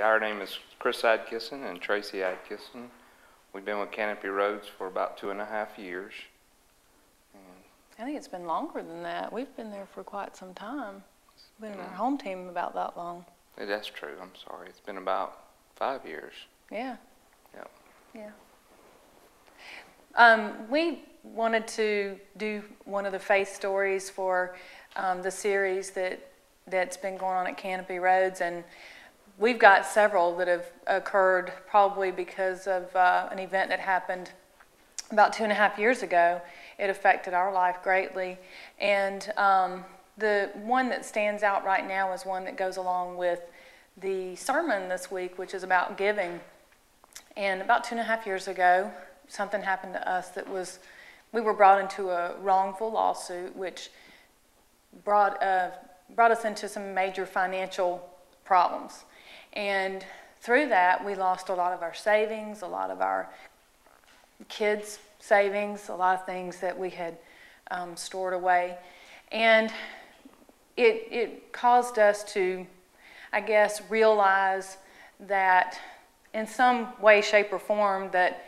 Our name is Chris Adkinson and Tracy Adkinson. We've been with Canopy Roads for about 2.5 years. I think it's been longer than that. We've been there for quite some time. We've been in our home team about that long. That's true. I'm sorry. It's been about 5 years. Yeah. Yep. Yeah. We wanted to do one of the faith stories for the series that's been going on at Canopy Roads, and we've got several that have occurred probably because of an event that happened about 2.5 years ago. It affected our life greatly. And the one that stands out right now is one that goes along with the sermon this week, which is about giving. And about 2.5 years ago, something happened to us we were brought into a wrongful lawsuit, which brought us into some major financial problems. And through that, we lost a lot of our savings, a lot of our kids' savings, a lot of things that we had stored away. And it caused us to, I guess, realize that in some way, shape, or form, that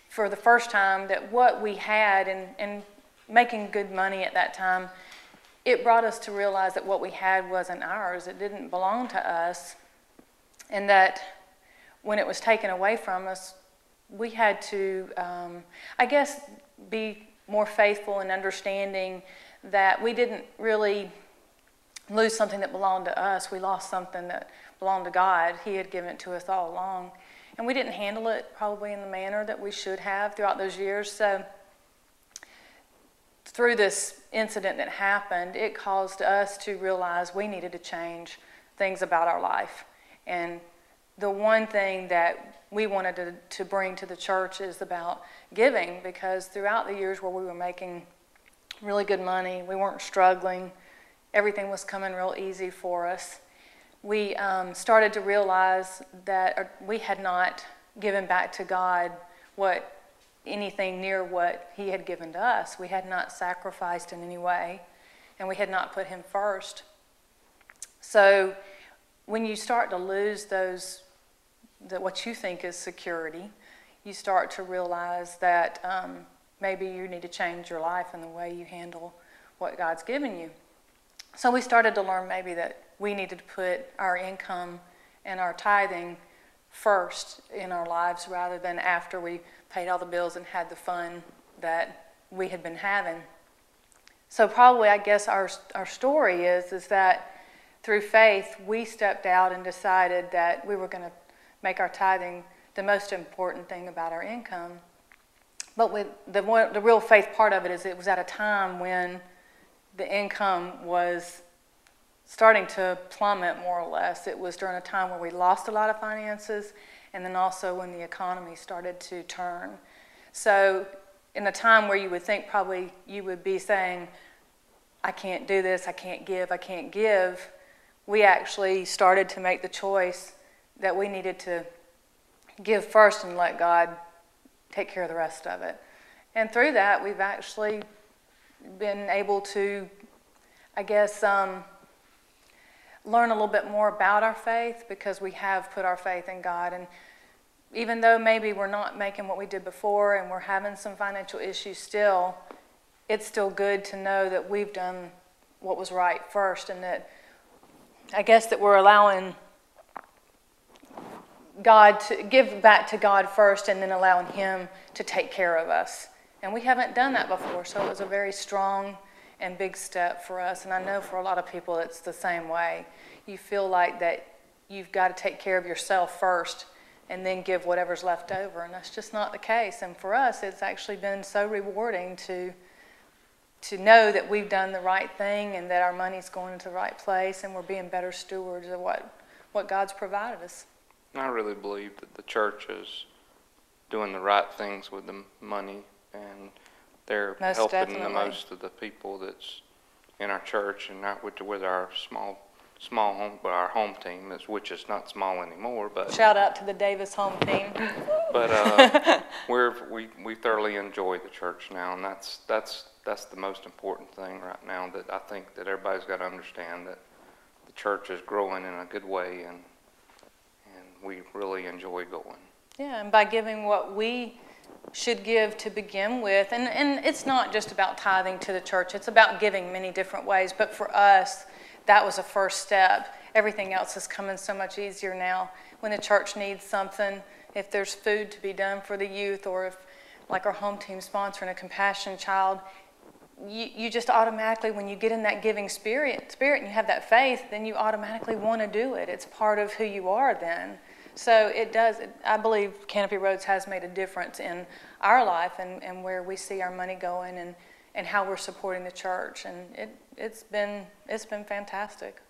for the first time, that what we had and making good money at that time, it brought us to realize that what we had wasn't ours. It didn't belong to us. And that when it was taken away from us, we had to, I guess, be more faithful in understanding that we didn't really lose something that belonged to us. We lost something that belonged to God. He had given it to us all along. And we didn't handle it probably in the manner that we should have throughout those years. So through this incident that happened, it caused us to realize we needed to change things about our life. And the one thing that we wanted to bring to the church is about giving, because throughout the years where we were making really good money, we weren't struggling, everything was coming real easy for us, we started to realize that we had not given back to God anything near what He had given to us. We had not sacrificed in any way, and we had not put Him first. So when you start to lose what you think is security, you start to realize that maybe you need to change your life and the way you handle what God's given you. So we started to learn maybe that we needed to put our income and our tithing first in our lives rather than after we paid all the bills and had the fun that we had been having. So probably, I guess, our story is that through faith, we stepped out and decided that we were going to make our tithing the most important thing about our income. But with the real faith part of it is it was at a time when the income was starting to plummet, more or less. It was during a time where we lost a lot of finances, and then also when the economy started to turn. So in a time where you would think probably you would be saying, I can't do this, I can't give, we actually started to make the choice that we needed to give first and let God take care of the rest of it. And through that, we've actually been able to, I guess, learn a little bit more about our faith, because we have put our faith in God. And even though maybe we're not making what we did before and we're having some financial issues still, it's still good to know that we've done what was right first, and that I guess that we're allowing God to give back to God first and then allowing Him to take care of us. And we haven't done that before, so it was a very strong and big step for us. And I know for a lot of people it's the same way. You feel like that you've got to take care of yourself first and then give whatever's left over, and that's just not the case. And for us, it's actually been so rewarding to know that we've done the right thing and that our money's going into the right place and we're being better stewards of what God's provided us. I really believe that the church is doing the right things with the money, and they're helping the most of the people that's in our church, and not with our small home, but our home team, which is not small anymore. But shout out to the Davis home team. But we thoroughly enjoy the church now, and that's the most important thing right now. That I think that everybody's got to understand, that the church is growing in a good way, and we really enjoy going. Yeah, and by giving what we should give to begin with, and it's not just about tithing to the church, it's about giving many different ways, but for us, that was a first step. Everything else is coming so much easier now. When the church needs something, if there's food to be done for the youth, or if, like our home team sponsoring a compassion child, you just automatically, when you get in that giving spirit and you have that faith, then you automatically want to do it. It's part of who you are then. So it does, I believe Canopy Roads has made a difference in our life and where we see our money going and how we're supporting the church. And it's been fantastic.